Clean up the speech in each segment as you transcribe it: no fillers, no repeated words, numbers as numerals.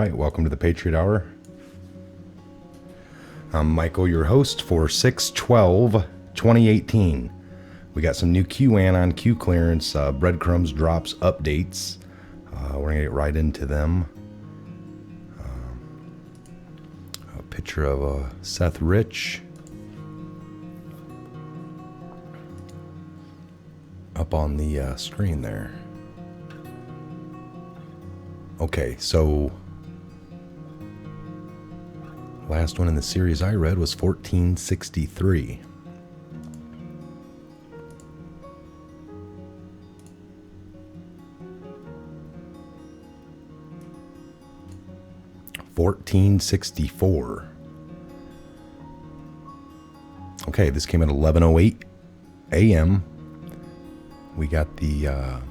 right, welcome to the Patriot Hour. I'm Michael, your host for 6/12/2018. We got some new Anon Q clearance, breadcrumbs, drops, updates. We're going to get right into them. A picture of Seth Rich up on the screen there. Okay, so last one in the series I read was 1463. $14.64. Okay, this came at 11:08 a.m. We got the a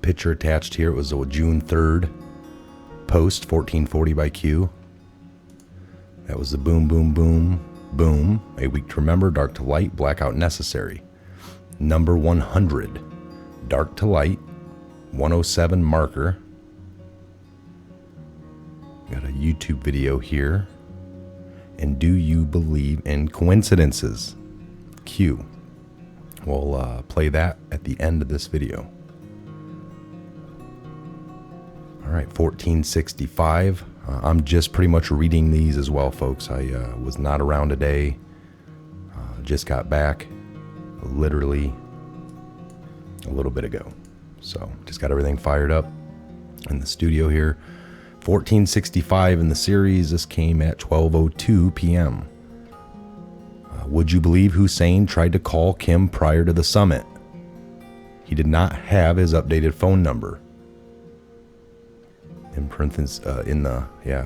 picture attached here. It was a June 3rd post, 1440 by Q. That was the boom, boom, boom, boom. A week to remember, dark to light, blackout necessary. Number 100, dark to light, 107 marker. Got a YouTube video here. And do you believe in coincidences? Q. We'll play that at the end of this video. All right, 1465. I'm just pretty much reading these as well, folks. I was not around today. Just got back literally a little bit ago. So just got everything fired up in the studio here. 1465 in the series. This came at 12:02 p.m. Would you believe Hussein tried to call Kim prior to the summit? He did not have his updated phone number. In parentheses,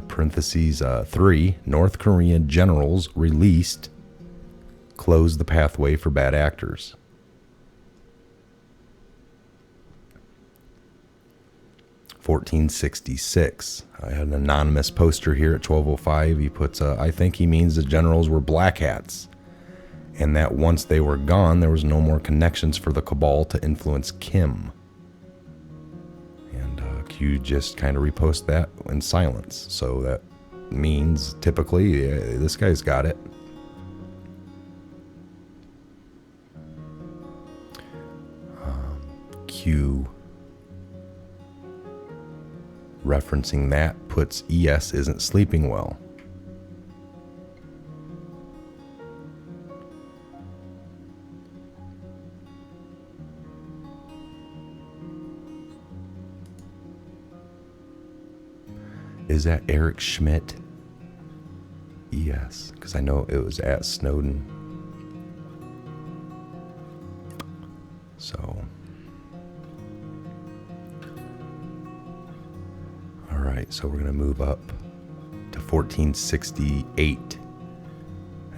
parentheses 3, North Korean generals released, closed the pathway for bad actors. $14.66. I had an anonymous poster here at 12:05. He puts, I think he means the generals were black hats, and that once they were gone, there was no more connections for the cabal to influence Kim. And Q just kind of repost that in silence. So that means typically this guy's got it. Q referencing that puts ES isn't sleeping well. Is that Eric Schmidt? Yes, because I know it was at Snowden. So, all right, so we're going to move up to 1468.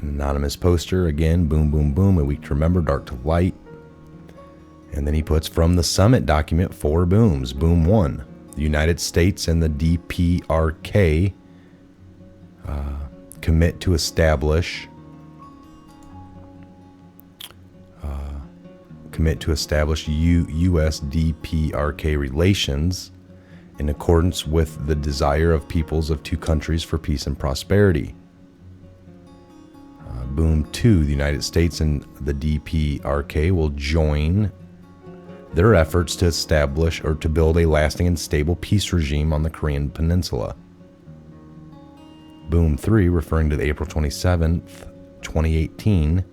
An anonymous poster, again, boom, boom, boom, a week to remember, dark to light. And then he puts from the summit document 4 booms. Boom 1. The United States and the DPRK commit to establish U.S. DPRK relations in accordance with the desire of peoples of two countries for peace and prosperity. Boom 2. The United States and the DPRK will join their efforts to establish or to build a lasting and stable peace regime on the Korean Peninsula. Boom 3, referring to the April 27th, 2018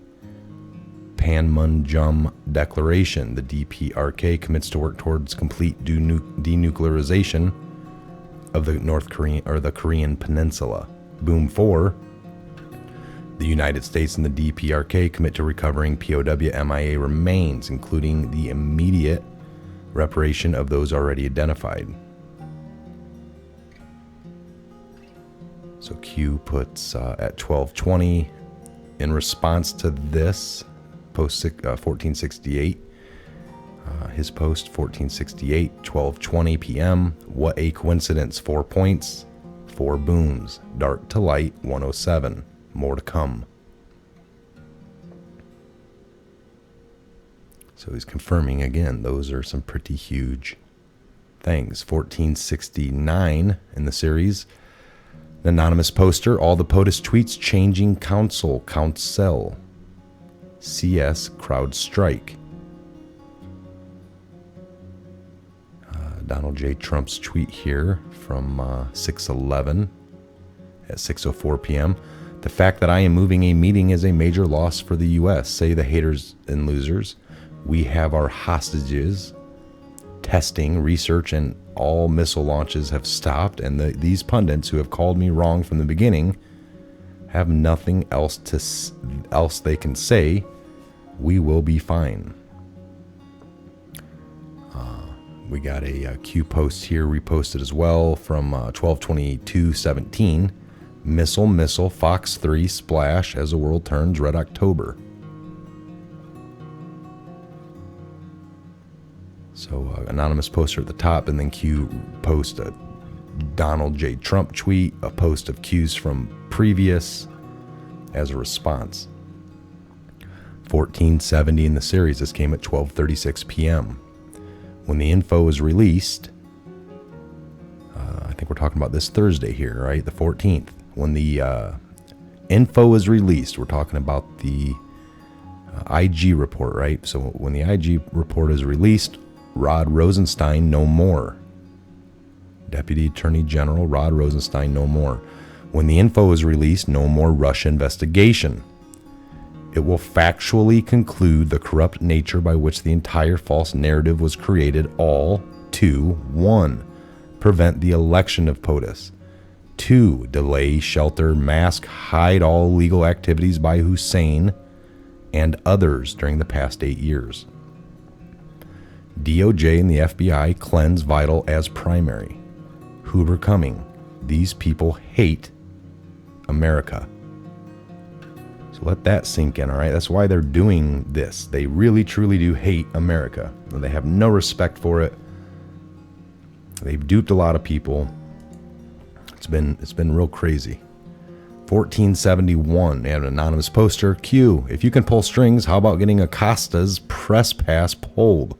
Panmunjom Declaration. The DPRK commits to work towards complete denuclearization of the the Korean Peninsula. Boom 4, the United States and the DPRK commit to recovering POW MIA remains, including the immediate reparation of those already identified. So Q puts at 12:20 in response to this post 1468. His post 1468, 12:20 p.m. What a coincidence! 4 points, 4 booms, dark to light, 107. More to come. So he's confirming again, those are some pretty huge things. 1469 in the series. An anonymous poster, all the POTUS tweets changing council, CS crowd strike. Donald J. Trump's tweet here from 6/11 at 6:04 p.m. The fact that I am moving a meeting is a major loss for the U.S., say the haters and losers. We have our hostages. Testing, research, and all missile launches have stopped, and these pundits who have called me wrong from the beginning have nothing else they can say. We will be fine. We got a Q post here reposted as well from 12/22/17. Missile, Fox 3 splash as the world turns red October. So anonymous poster at the top, and then Q post a Donald J. Trump tweet, a post of Q's from previous as a response. 1470 in the series. This came at 12:36 p.m. When the info was released, I think we're talking about this Thursday here, right? The 14th. When the info was released, we're talking about the IG report, right? So when the IG report is released, Rod Rosenstein no more. Deputy Attorney General Rod Rosenstein no more. When the info is released, no more Russia investigation. It will factually conclude the corrupt nature by which the entire false narrative was created, all to 1. Prevent the election of POTUS. 2. Delay, shelter, mask, hide all illegal activities by Hussein and others during the past 8 years. DOJ and the FBI cleanse vital as primary. Huber coming. These people hate America. So let that sink in, all right? That's why they're doing this. They really, truly do hate America. They have no respect for it. They've duped a lot of people. It's been real crazy. 1471, they have an anonymous poster. Q, if you can pull strings, how about getting Acosta's press pass pulled?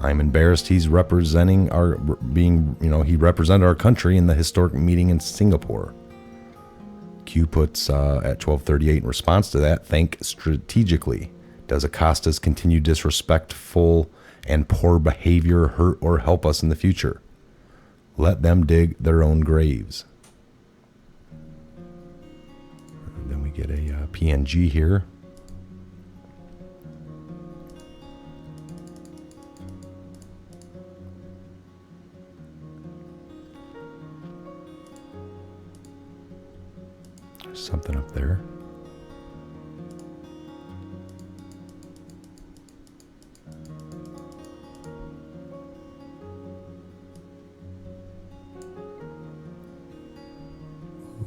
I'm embarrassed he's representing he represented our country in the historic meeting in Singapore. Q puts at 12:38 in response to that, think strategically. Does Acosta's continued disrespectful and poor behavior hurt or help us in the future? Let them dig their own graves. And then we get a PNG here. There's something up there.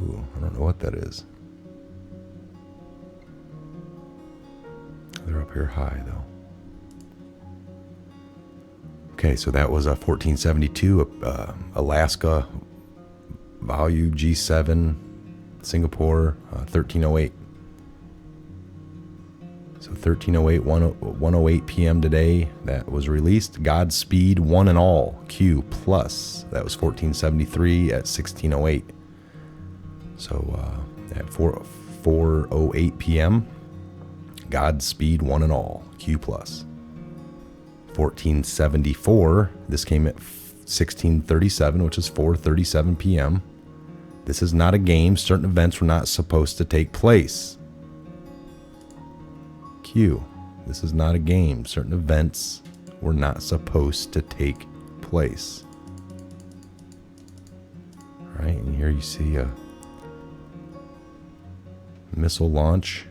Ooh, I don't know what that is. They're up here high, though. Okay, so that was a 1472 Alaska value G7 Singapore 1308. So 1308 108 p.m. today that was released. Godspeed one and all Q plus. That was 1473 at 1608. So at 4:08 p.m. Godspeed one and all Q plus. 1474. This came at 1637, which is 4:37 p.m. This is not a game. Certain events were not supposed to take place. Q. This is not a game. Certain events were not supposed to take place. All right, and here you see a missile launch.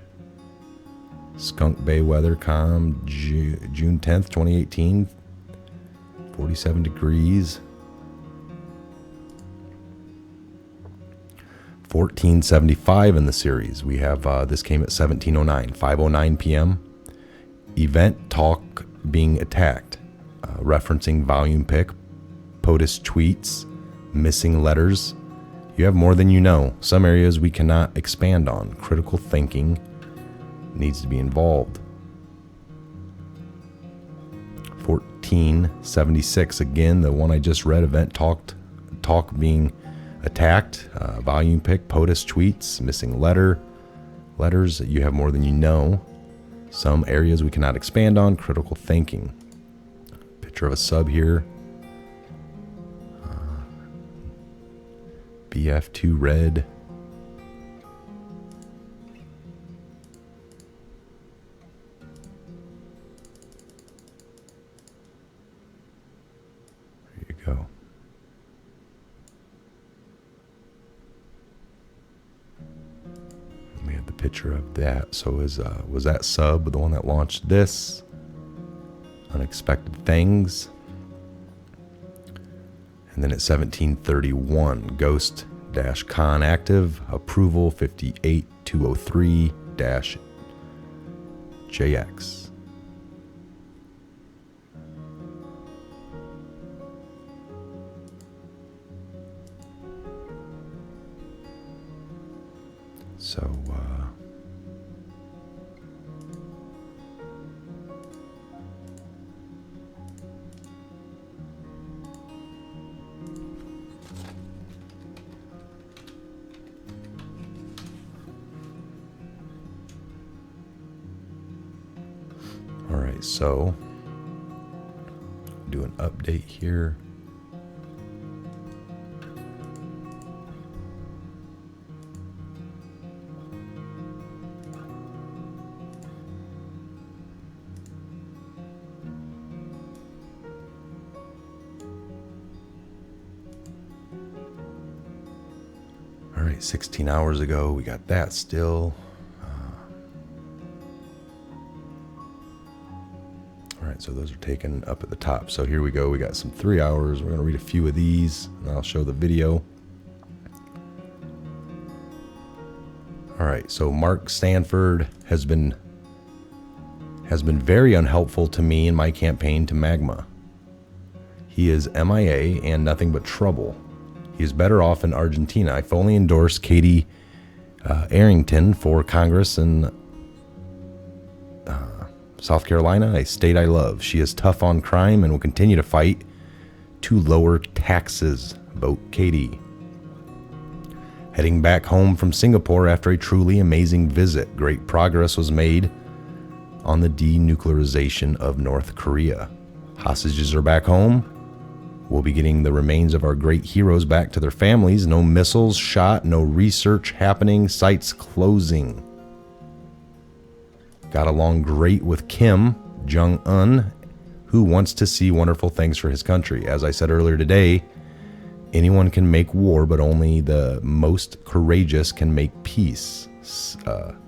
Skunk Bay weather com, June 10th, 2018. 47 degrees. 1475 in the series. We have this came at 1709, 5:09 p.m. Event talk being attacked, referencing volume pick, POTUS tweets, missing letters. You have more than you know. Some areas we cannot expand on. Critical thinking needs to be involved. 1476. Again, the one I just read, event talk being attacked. Volume pick, POTUS tweets, missing letters. You have more than you know. Some areas we cannot expand on. Critical thinking. Picture of a sub here. BF2 red. There you go. We have the picture of that. So was that sub the one that launched this? Unexpected things. And then at 1731, Ghost-Con active, approval 58203-JX. So, all right, so do an update here. All right, 16 hours ago, we got that still. All right, so those are taken up at the top. So here we go. We got some 3 hours. We're going to read a few of these, and I'll show the video. All right, so Mark Stanford has been very unhelpful to me in my campaign to Magma. He is MIA and nothing but trouble. He is better off in Argentina. I fully endorse Katie Arrington for Congress in South Carolina, a state I love. She is tough on crime and will continue to fight to lower taxes. Vote Katie. Heading back home from Singapore after a truly amazing visit. Great progress was made on the denuclearization of North Korea. Hostages are back home. We'll be getting the remains of our great heroes back to their families. No missiles shot, no research happening, sites closing. Got along great with Kim Jong-un, who wants to see wonderful things for his country. As I said earlier today, anyone can make war, but only the most courageous can make peace.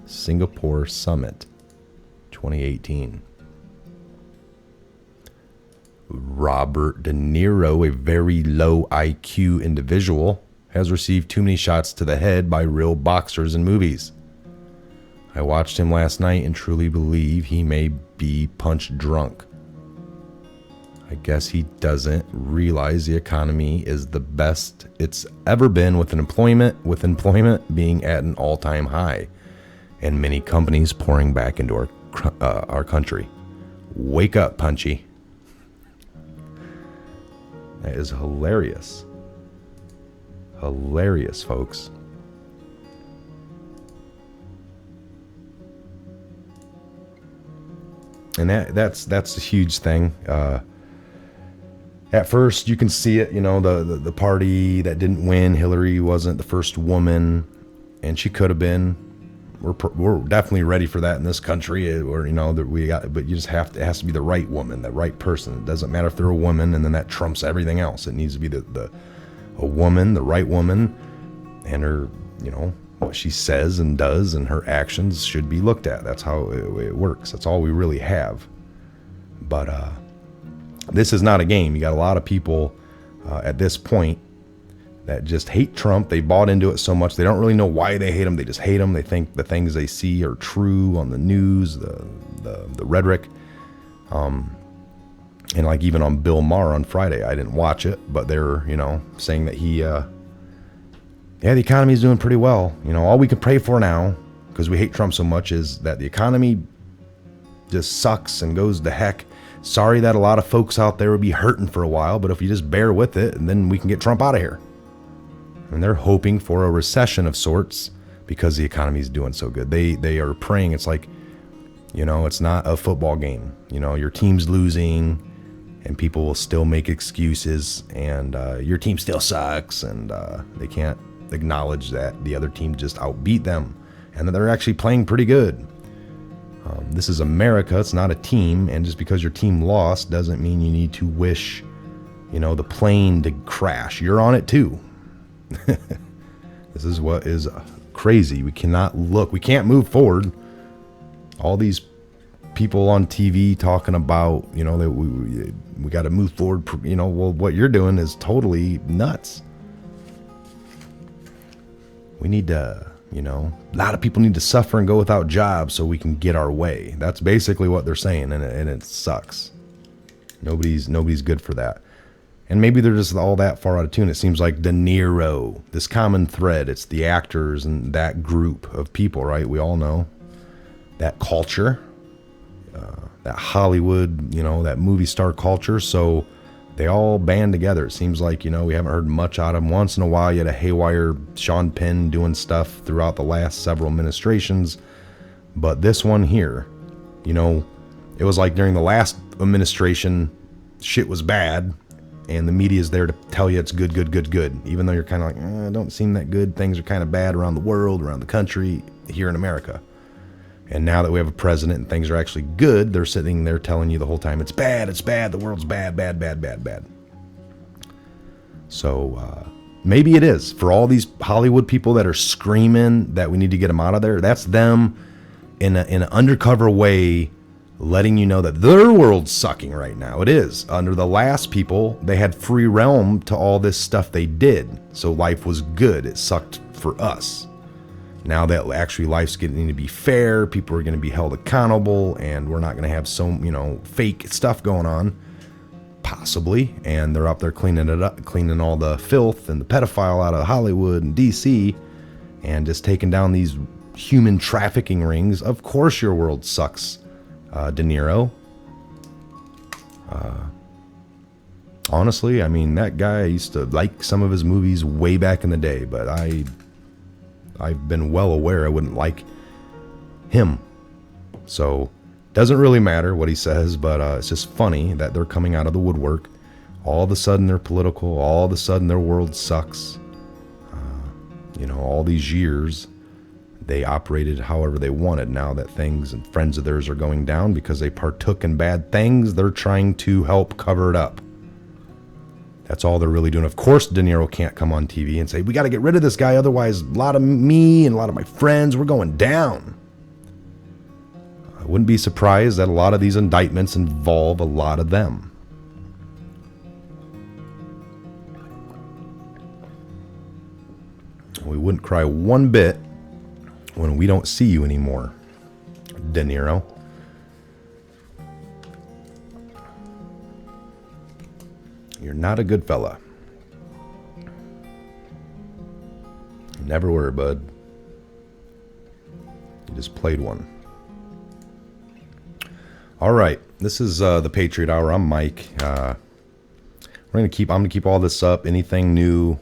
Singapore Summit, 2018. Robert De Niro, a very low IQ individual, has received too many shots to the head by real boxers in movies. I watched him last night and truly believe he may be punch drunk. I guess he doesn't realize the economy is the best it's ever been, with employment being at an all-time high and many companies pouring back into our country. Wake up, Punchy. That is hilarious. Hilarious, folks. And that's a huge thing. At first, you can see it, the party that didn't win. Hillary wasn't the first woman, and she could have been. We're definitely ready for that in this country, but you just it has to be the right woman, the right person. It doesn't matter if they're a woman, and then that trumps everything else. It needs to be a woman, the right woman, and her, what she says and does and her actions should be looked at. That's how it works. That's all we really have. But this is not a game. You got a lot of people at this point that just hate Trump. They bought into it so much. They don't really know why they hate him. They just hate him. They think the things they see are true on the news, the rhetoric. And like even on Bill Maher on Friday, I didn't watch it, but they're, saying that the economy is doing pretty well. All we can pray for now, because we hate Trump so much, is that the economy just sucks and goes to heck Sorry that a lot of folks out there would be hurting for a while, but if you just bear with it, and then we can get Trump out of here. And they're hoping for a recession of sorts because the economy is doing so good. They are praying. It's like, it's not a football game. Your team's losing, and people will still make excuses, and your team still sucks, and they can't acknowledge that the other team just outbeat them, and that they're actually playing pretty good. This is America. It's not a team, and just because your team lost doesn't mean you need to wish, the plane to crash. You're on it too. This is what is crazy. We can't move forward. All these people on TV talking about, that we got to move forward. Well, what you're doing is totally nuts. We need to, a lot of people need to suffer and go without jobs so we can get our way. That's basically what they're saying, and it sucks. Nobody's good for that. And maybe they're just all that far out of tune. It seems like De Niro, this common thread, it's the actors and that group of people, right? We all know that culture, that Hollywood, that movie star culture. So they all band together. It seems like, we haven't heard much out of them. Once in a while, you had a haywire Sean Penn doing stuff throughout the last several administrations. But this one here, it was like during the last administration, shit was bad. And the media is there to tell you it's good. Even though you're kind of like, it don't seem that good. Things are kind of bad around the world, around the country, here in America. And now that we have a president and things are actually good, they're sitting there telling you the whole time, it's bad, the world's bad. So maybe it is. For all these Hollywood people that are screaming that we need to get them out of there, that's them in an undercover way letting you know that their world's sucking right now. It is. Under the last people, they had free realm to all this stuff they did. So life was good. It sucked for us. Now that actually life's getting to be fair, people are going to be held accountable, and we're not going to have some, fake stuff going on, possibly. And they're up there cleaning it up, cleaning all the filth and the pedophile out of Hollywood and DC, and just taking down these human trafficking rings. Of course your world sucks, De Niro. Honestly, that guy, I used to like some of his movies way back in the day, but I've been well aware I wouldn't like him. So, doesn't really matter what he says, but it's just funny that they're coming out of the woodwork. All of a sudden they're political. All of a sudden their world sucks. All these years they operated however they wanted. Now that things and friends of theirs are going down because they partook in bad things, they're trying to help cover it up. That's all they're really doing. Of course, De Niro can't come on TV and say, we got to get rid of this guy. Otherwise, a lot of me and a lot of my friends, we're going down. I wouldn't be surprised that a lot of these indictments involve a lot of them. We wouldn't cry one bit when we don't see you anymore, De Niro. You're not a good fella. You never were, bud. You just played one. All right, this is the Patriot Hour. I'm Mike. I'm gonna keep all this up. Anything new?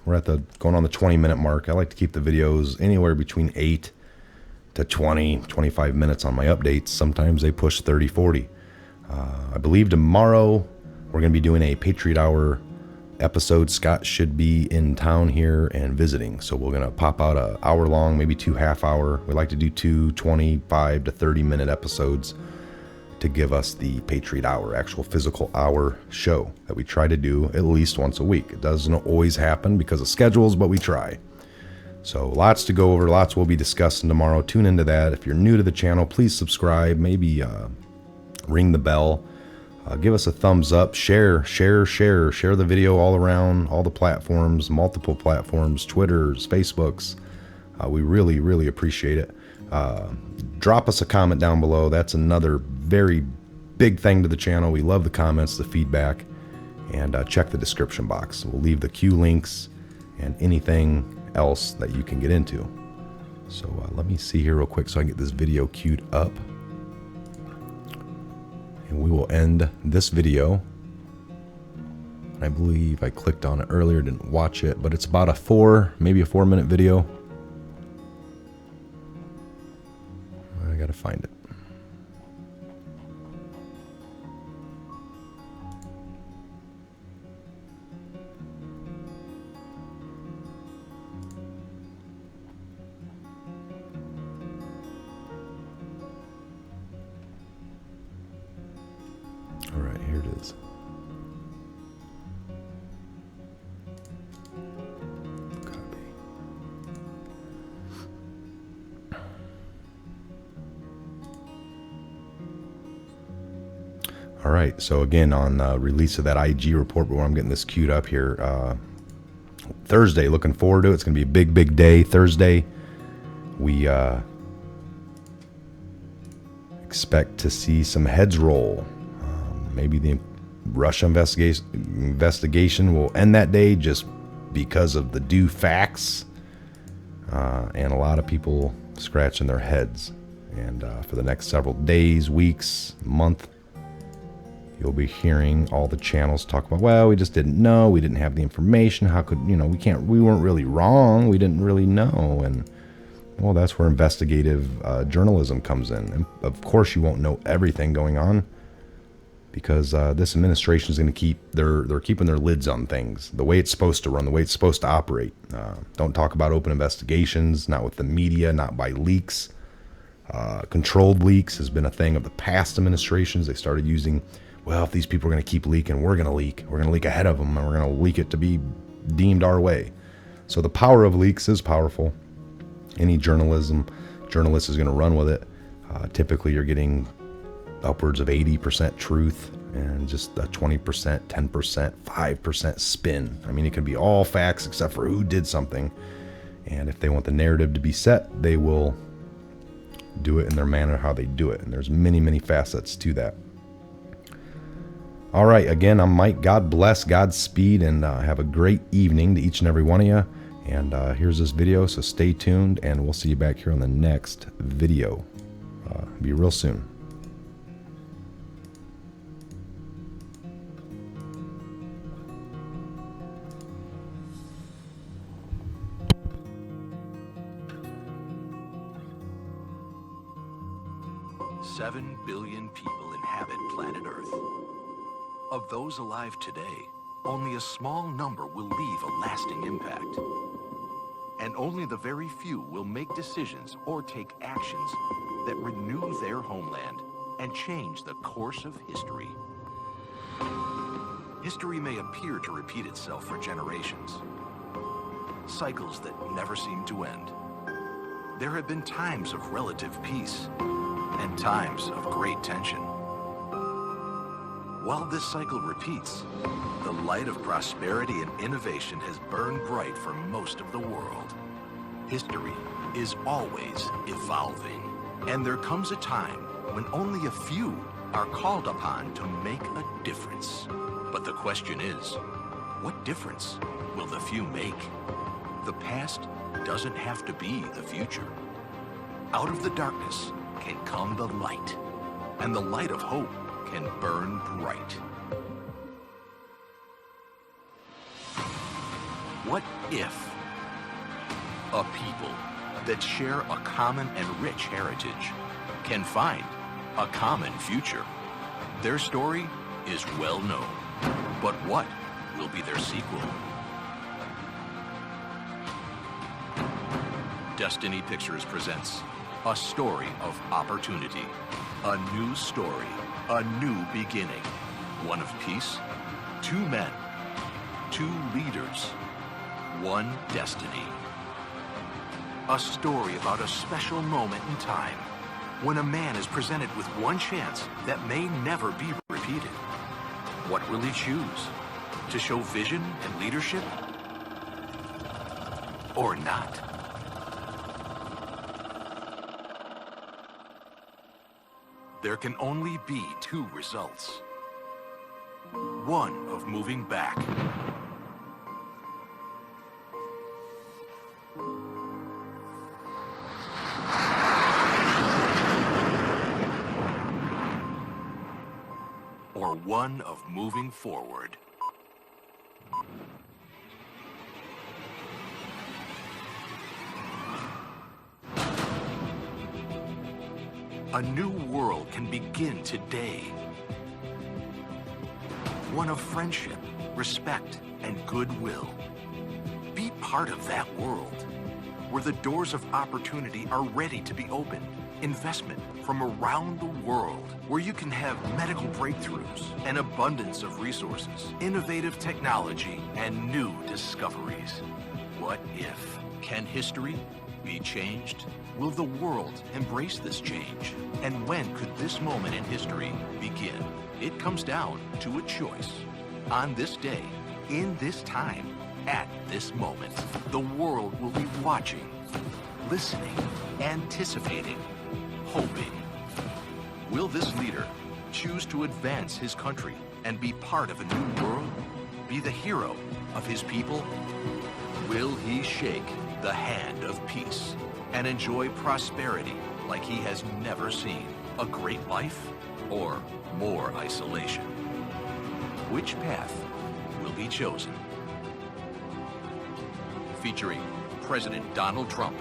We're going on the 20-minute mark. I like to keep the videos anywhere between 8 to 20, 25 minutes on my updates. Sometimes they push 30, 40. I believe tomorrow we're going to be doing a Patriot Hour episode. Scott should be in town here and visiting. So we're going to pop out an hour long, maybe 2 half-hour. We like to do 2 25 to 30-minute episodes to give us the Patriot Hour, actual physical hour show that we try to do at least once a week. It doesn't always happen because of schedules, but we try. So lots to go over, lots we'll be discussing tomorrow. Tune into that. If you're new to the channel, please subscribe, maybe ring the bell. Give us a thumbs up, share the video all around, all the platforms, multiple platforms, Twitters, Facebooks. We really, really appreciate it. Drop us a comment down below. That's another very big thing to the channel. We love the comments, the feedback, and check the description box. We'll leave the Q links and anything else that you can get into. So let me see here real quick so I can get this video queued up. And we will end this video. I believe I clicked on it earlier, didn't watch it, but it's about maybe a 4 minute video. I gotta find it. All right, here it is. Copy. All right, so again, on release of that IG report, where I'm getting this queued up here, Thursday, looking forward to it. It's going to be a big, big day Thursday. We expect to see some heads roll. Maybe the Russia investigation will end that day just because of the due facts, and a lot of people scratching their heads. And for the next several days, weeks, month, you'll be hearing all the channels talk about, well, we just didn't know, we didn't have the information, how could, we weren't really wrong, we didn't really know. And well, that's where investigative journalism comes in. And of course you won't know everything going on, because this administration is going to they're keeping their lids on things, the way it's supposed to run, the way it's supposed to operate. Don't talk about open investigations, not with the media, not by leaks. Controlled leaks has been a thing of the past administrations. They started using, well, if these people are going to keep leaking, we're going to leak. We're going to leak ahead of them, and we're going to leak it to be deemed our way. So the power of leaks is powerful. Any journalist is going to run with it. Typically, you're getting upwards of 80% truth and just a 20%, 10%, 5% spin. I mean, it can be all facts except for who did something. And if they want the narrative to be set, they will do it in their manner how they do it. And there's many, many facets to that. All right, again, I'm Mike. God bless, Godspeed, and have a great evening to each and every one of you. And here's this video, so stay tuned, and we'll see you back here on the next video. Be real soon. Seven billion people inhabit planet Earth. Of those alive today, only a small number will leave a lasting impact. And only the very few will make decisions or take actions that renew their homeland and change the course of history. History may appear to repeat itself for generations. Cycles that never seem to end. There have been times of relative peace and times of great tension. While this cycle repeats, the light of prosperity and innovation has burned bright for most of the world. History is always evolving, and there comes a time when only a few are called upon to make a difference. But the question is, what difference will the few make? The past doesn't have to be the future. Out of the darkness can come the light, and the light of hope can burn bright. What if a people that share a common and rich heritage can find a common future? Their story is well known, but what will be their sequel? Destiny Pictures presents a story of opportunity, a new story, a new beginning, one of peace, two men, two leaders, one destiny. A story about a special moment in time when a man is presented with one chance that may never be repeated. What will he choose? To show vision and leadership? Or not? There can only be two results. One of moving back, or one of moving forward? A new world can begin today. One of friendship, respect, and goodwill. Be part of that world, where the doors of opportunity are ready to be opened. Investment from around the world, where you can have medical breakthroughs, an abundance of resources, innovative technology, and new discoveries. What if? Can history be changed? Will the world embrace this change? And when could this moment in history begin? It comes down to a choice. On this day, in this time, at this moment, the world will be watching, listening, anticipating, hoping. Will this leader choose to advance his country and be part of a new world? Be the hero of his people? Will he shake the hand of peace and enjoy prosperity like he has never seen? A great life or more isolation? Which path will be chosen? Featuring President Donald Trump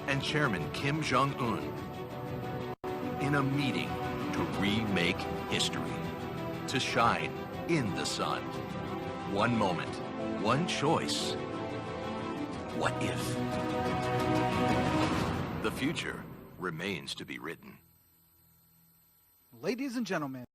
and Chairman Kim Jong-un in a meeting to remake history, to shine in the sun. One moment, one choice. What if? The future remains to be written. Ladies and gentlemen,